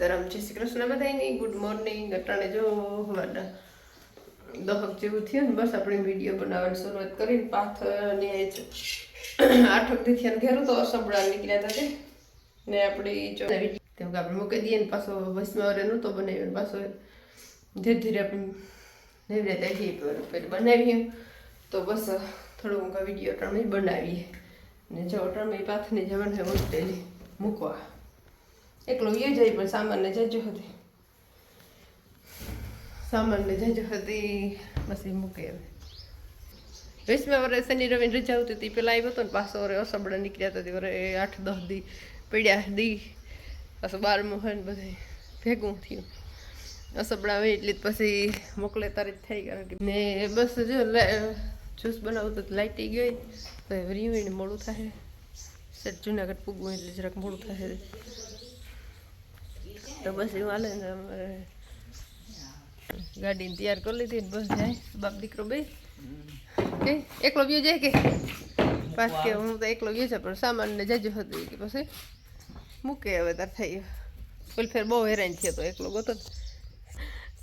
રામ જય Shri Krishna બધાયની good morning. અટાણે જો હવાના દહક જેવું થયું ને બસ આપણે વિડીયો બનાવવાની શરૂઆત કરીને પાથરની આવે છે 8 થી ઘેરું તો અસબડા નીકળ્યા હતા ને આપણી જો કેમ કે આપણે મૂકી દઈએ ને પાછો વસમાં વરે નહોતો બનાવ્યો પાછો ધીરે ધીરે આપણે નવરાતા જઈએ પહેલાં બનાવીએ તો બસ થોડું વિડીયો અટાણે બનાવીએ ને જો અટાણે પાથની જવાનું ઉલટેલી મૂકવા એકલો એ જાય પણ સામાનને જજો હતી બસ એ મૂકે હવે 20મા વર્ષે શનિ રવિની રજા આવતી હતી પેલા આવ્યો હતો ને પાછો વરે અસબડા નીકળ્યા હતા વરે 8-10 દી પડ્યા દી પાછું 12મું હોય ને બધે ભેગું થયું અસબડા હોય એટલે પછી મોકલે તારે જ થઈ કારણ કે ને બસ જો જ્યુસ બનાવતું તો લાઈટ ગઈ તો રીવીને મોડું થાય સેટ જુનાગઢ પૂગવું એટલે જરાક મોડું થાય તો બસ એવું હાલે ને અમારે ગાડીને તૈયાર કરી લીધી ને બસ જાય બાપ દીકરો બે કે એકલો વ્યુ જાય કે પાસ કે હું તો એકલો વ્યુ છે પણ સામાન ને જજો હતું કે પછી મૂકે હવે તાર થઈ પેલી ફેર બહુ હેરાન થયો તો એકલો ગોતો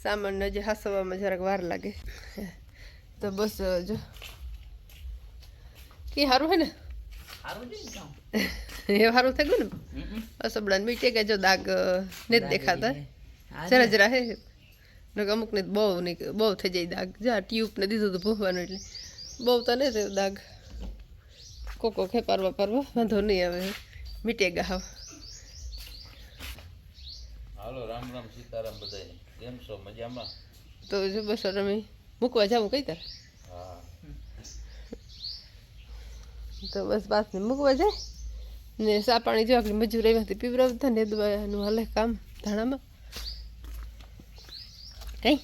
સામાન ને જે હાસવામાં જરાક વાર લાગે તો બસ જો કે સારું હે ને એ સારું થઈ ગયું ને અસબડા મીટે ગયા જો દાગ ને દેખાતા જરા જરા હે અમુક ને બહુ થઈ જાય દાગ જા ટ્યુબ ને દીધું હતું ભોગવાનું એટલે બહુ તો નહીં થયું દાગ કોકો ખેપારવા વાંધો નહીં હવે મીટે ગયા હવે હાલો રામ રામ સીતારામ બધાય કેમ છો મજામાં તો જો બસ રમી મૂકવા જાઉં કઈ તાર હા તો બસ બાત ને મૂકવા જાય ને સા પાણી જો આપણે મજૂર એમાંથી પીવડાવતા ને દવાનું હાલે કામ ધાણામાં કઈ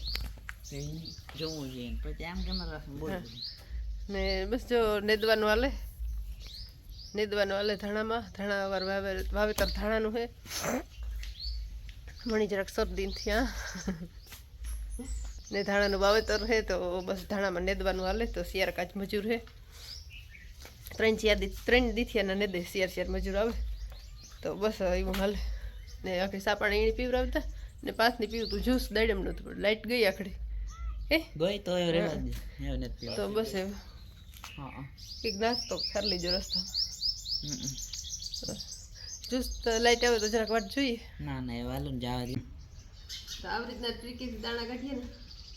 જોવું જોઈએ પછી આમ કેમ ને બસ જો નેદવાનું હાલે ધાણામાં ધાણા વાવેતર ધાણાનું હે મણી જરાક શરદી થયા ને ધાણાનું વાવેતર હે તો બસ ધાણામાં નેદવાનું હાલે તો શિયાર કાચ મજૂર હે 3 દીથિયાના નેદે શિયાર મજૂર આવે તો બસ એવું હાલે ને આખી સાપાણી એણી પીવડાવતા ને 5ની પીવું તું જ્યુસ દાડમ નહોતું પણ લાઈટ ગઈ આખડી ગઈ તો રહેવા દે હવે નથી તો બસ એવું હા એક નાસ્તો કરી લીજો રસ્તા જ્યુસ તો લાઈટ આવે તો જરાક વાત જોઈએ ના ના એ વાલું જવા દે તો આવી રીતના ટ્રીકેથી દાણા કાઢીએ ને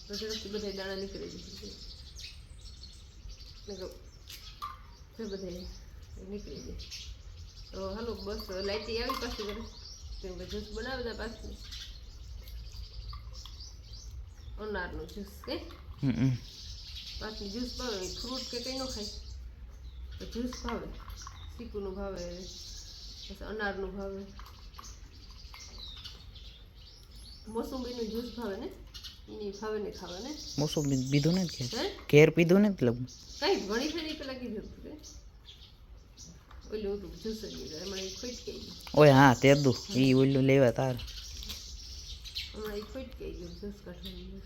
તો ઝડપથી બધા દાણા નીકળી જાય બધા નીકળી જાય તો હાલો બસ લાઈટ આવી પાછી કરે કેમ કે જ્યુસ બનાવતા પાછું અનારનું જ્યુસ કે પાછી જ્યુસ ભાવે ફ્રૂટ કે કંઈ ન ખાય તો જ્યુસ ભાવે ચીકુનું ભાવે પછી અનારનું ભાવે મોસંબીનું જ્યુસ ભાવે ને એની ભાવે ને ખાવે ને મોસંબી પીધું નથી કેર પીધું નથી લગભગ કઈ ઘણી ફેરી પેલા કીધું હતું કે ઓલું હતું જ્યુસ જ હમણાં એ ખોટ ગઈ ઓય હા તેદું એ ઓલું લેવા તાર હમણાં એ ખોટ ગઈ ગયું જ્યુસ કાઢવાનું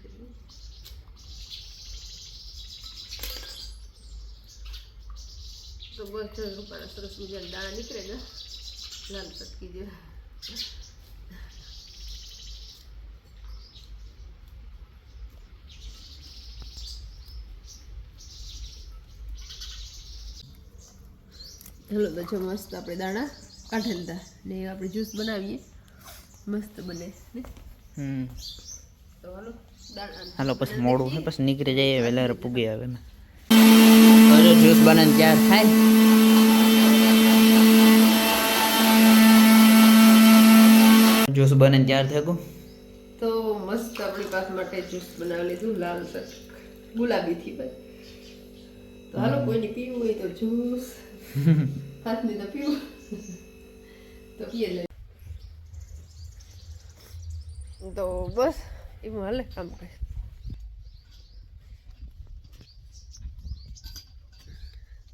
તો બસ રૂપાળા સરસ મજાના દાણા નીકળે ને લાલ પટકી જેવા હલો તો જો મસ્ત આપણે દાણા કાઢી લીધા ને આપણે જ્યુસ બનાવીએ મસ્ત બને ને તો હાલો દાણા હાલો પછી મોડું છે પછી નીકળી જાય વહેલા પૂગી આવે ને જ્યુસ બનાવીને તૈયાર થાય જ્યુસ બને તૈયાર થઈ ગયું તો મસ્ત આપણી પાસે માટે જ્યુસ બનાવી લીધું લાલ ગુલાબી થી ભાઈ તો હાલો કોઈને પીવું હોય તો જ્યુસ હાથની તો પીવું તો પીએ લે તો બસ એવું હાલે કામ કરે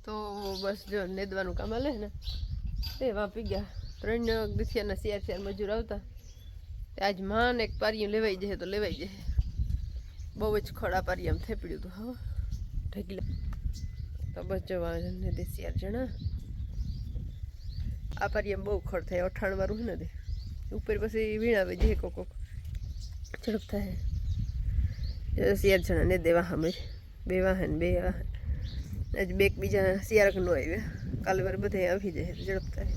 તો બસ જો નેદવાનું કામ હાલે ને તે વાપી ગયા 3 દીથિયાના શિયાર મજૂર આવતા આજ માન એક પારિયું લેવાઈ જાય તો લેવાઈ જાય બહુ જ ખડા પારિયામ થેપડ્યું હતું હા ઢગલા તો બસ જવા ને દેશિયાર જણા આ પારિયામ બહુ ખડ થાય 98 વાળું છે ને ઉપર પછી વીણાવે જે કોક ઝડપ થાય શિયાર જણા ને દેવા સામે બે વાહન આજ બે બીજા શિયાળક નો આવ્યા કાલે વાર બધા આવી જાય ઝડપ થાય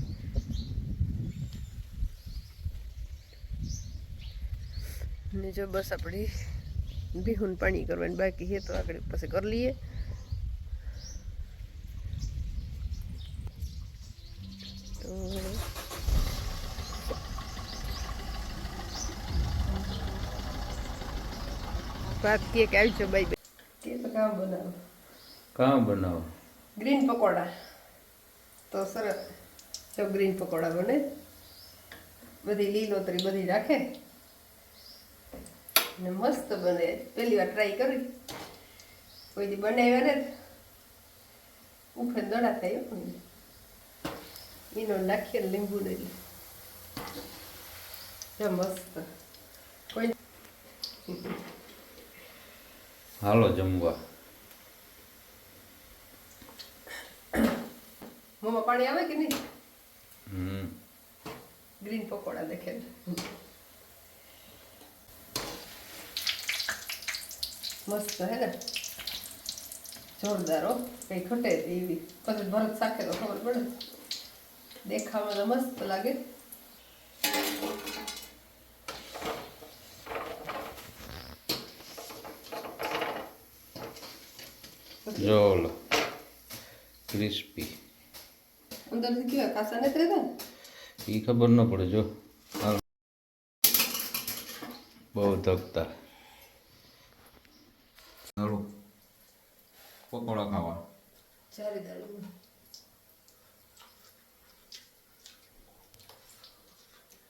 ને જો બસ આપણી બિહુન પાણી કરવાની બાકી છે તો આગળ પછી કરી લઈએ તો ભાત કે આવી છો બાઈ કે તો કામ બનાવો ગ્રીન પકોડા તો સરસ જો ગ્રીન પકોડા બને બધી લીલોતરી બધી રાખે ને મસ્ત બને પહેલી વાર ટ્રાય કરી કોઈ દી બનાવ્યા ને ઉફે દડા થાય એનો નાખીએ લીંબુ ને મસ્ત કોઈ હાલો જમવા મોમાં પાણી આવે કે નહીં ગ્રીન પકોડા દેખે મસ્ત હે ને જોરદાર હો કઈ ખટે એવી પછી ભરત શાકે તો ખબર પડે દેખાવામાં તો મસ્ત લાગે જોલો ક્રિસ્પી અંદરથી કેવા કાસા નથી રહેતા એ ખબર ન પડે જો હાલ બહુ ધકતા હાલો પકોડા ખાવા ચારી દાળ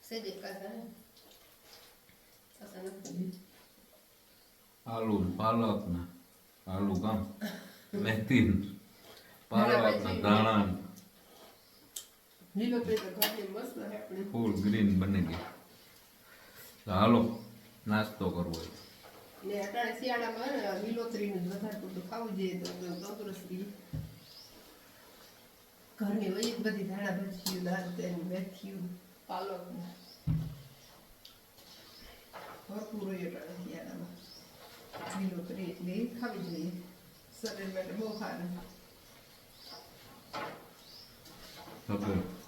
સેજે કાસા ને કાસા નથી આલુ પાલક ના આલુ કામ મેથી પાલક ના ધાણા લીલો પેટ ઘાટી મસ્ત હે આપણે ફૂલ ગ્રીન બની ગઈ તો હાલો નાસ્તો કરવો ને અટાણે શિયાળામાં લીલોતરીનું જ વધારે પડતું ખાવું જોઈએ તો તંદુરસ્તી ઘરની વહી બધી ધાણા ભાજી દાળ તેલ મેથીયું પાલક ભરપૂર હોય અટાણે શિયાળામાં લીલોતરી એટલે ખાવી જોઈએ શરીર માટે બહુ સારું સફેદ